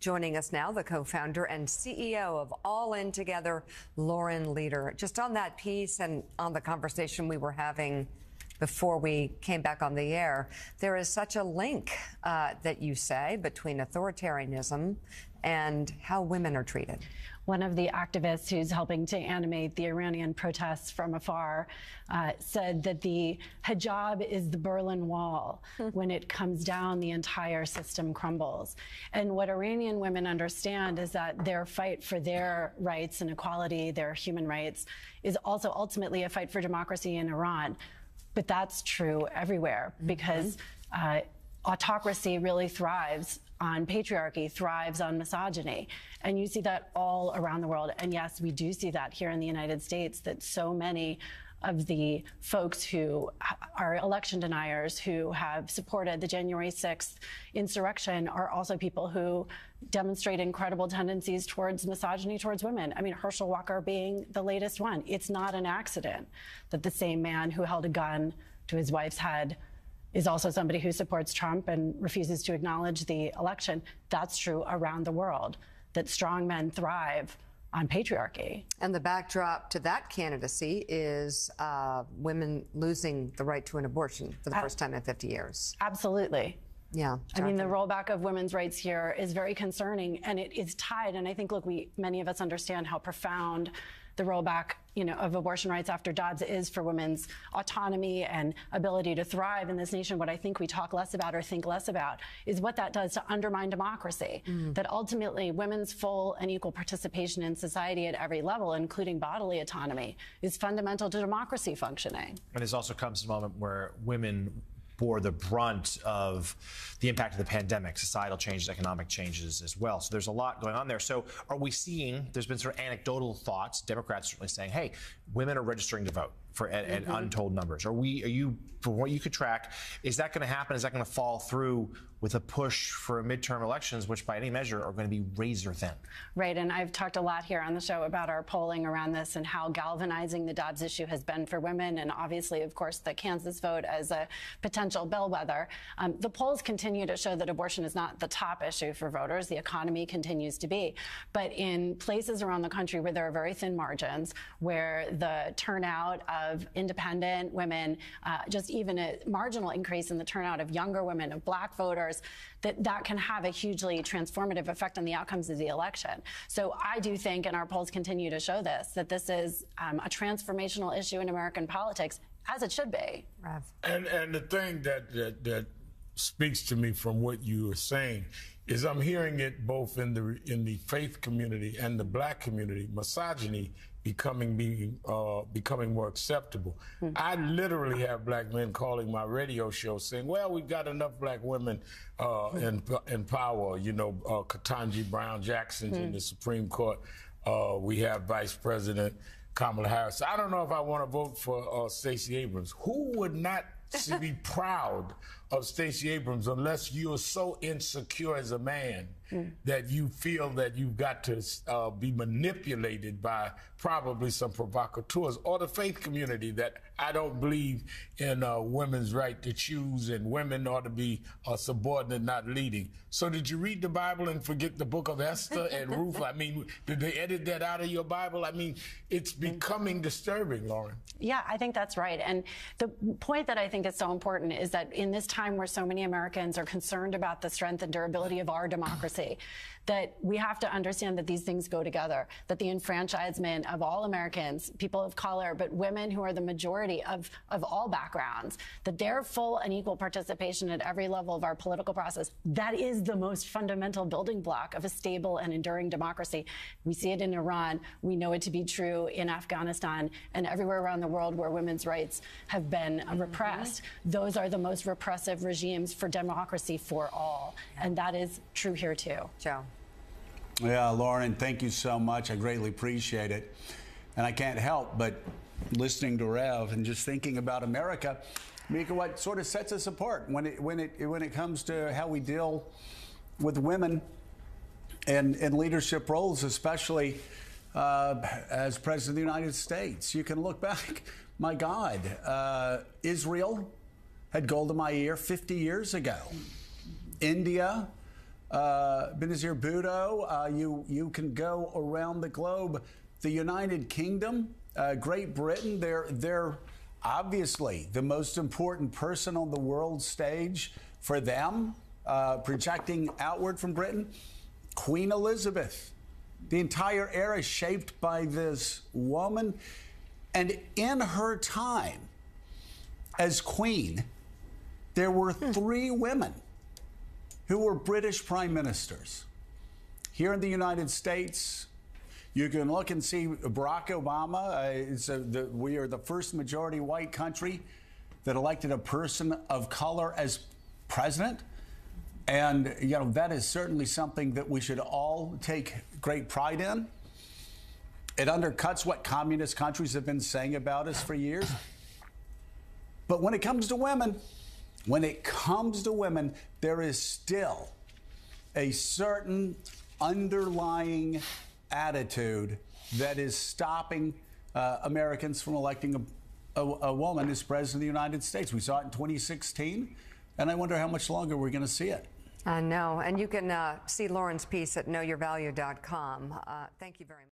Joining us now, the co-founder and CEO of All In Together, Lauren Leader. Just on that piece and on the conversation we were having before we came back on the air, there is such a link that you say between authoritarianism and how women are treated. One of the activists who's helping to animate the Iranian protests from afar said that the hijab is the Berlin Wall. When it comes down, the entire system crumbles. And what Iranian women understand is that their fight for their rights and equality, their human rights, is also ultimately a fight for democracy in Iran. But that's true everywhere because autocracy really thrives on patriarchy, thrives on misogyny. And you see that all around the world. And yes, we do see that here in the United States, that so many of the folks who are election deniers, who have supported the January 6th insurrection, are also people who demonstrate incredible tendencies towards misogyny towards women. I mean, Herschel Walker being the latest one. It's not an accident that the same man who held a gun to his wife's head is also somebody who supports Trump and refuses to acknowledge the election. That's true around the world, that strong men thrive on patriarchy. And the backdrop to that candidacy is women losing the right to an abortion for the first time in 50 years. Absolutely. Yeah. I mean, the rollback of women's rights here is very concerning, and it is tied. And I think, look, many of us understand how profound the rollback, of abortion rights after Dobbs is for women's autonomy and ability to thrive in this nation. What I think we talk less about or think less about is what that does to undermine democracy. That ultimately women's full and equal participation in society at every level, including bodily autonomy, is fundamental to democracy functioning. And this also comes to a moment where women bore the brunt of the impact of the pandemic, societal changes, economic changes as well. So there's a lot going on there. So are we seeing, there's been sort of anecdotal thoughts, Democrats certainly saying, hey, women are registering to vote at untold numbers. Are you, from what you could track, is that going to happen? Is that going to fall through with a push for midterm elections, which by any measure are going to be razor thin? Right. And I've talked a lot here on the show about our polling around this and how galvanizing the Dobbs issue has been for women. And obviously, of course, the Kansas vote as a potential bellwether. The polls continue to show that abortion is not the top issue for voters. The economy continues to be. But in places around the country where there are very thin margins, where the turnout of independent women, just even a marginal increase in the turnout of younger women, of black voters, that can have a hugely transformative effect on the outcomes of the election. So I do think, and our polls continue to show this, that this is a transformational issue in American politics, as it should be. And the thing that speaks to me from what you are saying is I'm hearing it both in the faith community and the black community, misogyny becoming more acceptable. I literally have black men calling my radio show saying, well, we've got enough black women in power. Ketanji Brown Jackson's in the Supreme Court. We have Vice President Kamala Harris. I don't know if I want to vote for Stacey Abrams. Who would not be proud of Stacey Abrams unless you're so insecure as a man that you feel that you've got to be manipulated by probably some provocateurs, or the faith community that I don't believe in women's right to choose and women ought to be subordinate, not leading. So did you read the Bible and forget the book of Esther and Ruth? I mean, did they edit that out of your Bible? I mean, it's becoming disturbing, Lauren. Yeah, I think that's right. And the point that I think is so important is that in this time where so many Americans are concerned about the strength and durability of our democracy, that we have to understand that these things go together, that the enfranchisement of all Americans, people of color, but women who are the majority of all backgrounds, that their full and equal participation at every level of our political process, that is the most fundamental building block of a stable and enduring democracy. We see it in Iran. We know it to be true in Afghanistan and everywhere around the world where women's rights have been repressed. Those are the most repressive regimes for democracy for all. And that is true here too. Joe. Yeah, Lauren, thank you so much. I greatly appreciate it. And I can't help but listening to Rev and just thinking about America, Mika, what sort of sets us apart when it comes to how we deal with women and leadership roles, especially as President of the United States. You can look back, my God, Israel had Golda Meir 50 years ago. India Benazir Bhutto, you can go around the globe. The United Kingdom, Great Britain, they're obviously the most important person on the world stage for them, projecting outward from Britain. Queen Elizabeth, the entire era shaped by this woman. And in her time as queen, there were 3 women who were British prime ministers. Here in the United States, you can look and see Barack Obama. We are the first majority white country that elected a person of color as president. And, you know, that is certainly something that we should all take great pride in. It undercuts what communist countries have been saying about us for years. But when it comes to women, there is still a certain underlying attitude that is stopping Americans from electing a woman as president of the United States. We saw it in 2016, and I wonder how much longer we're going to see it. I know. And you can see Lauren's piece at knowyourvalue.com. Thank you very much.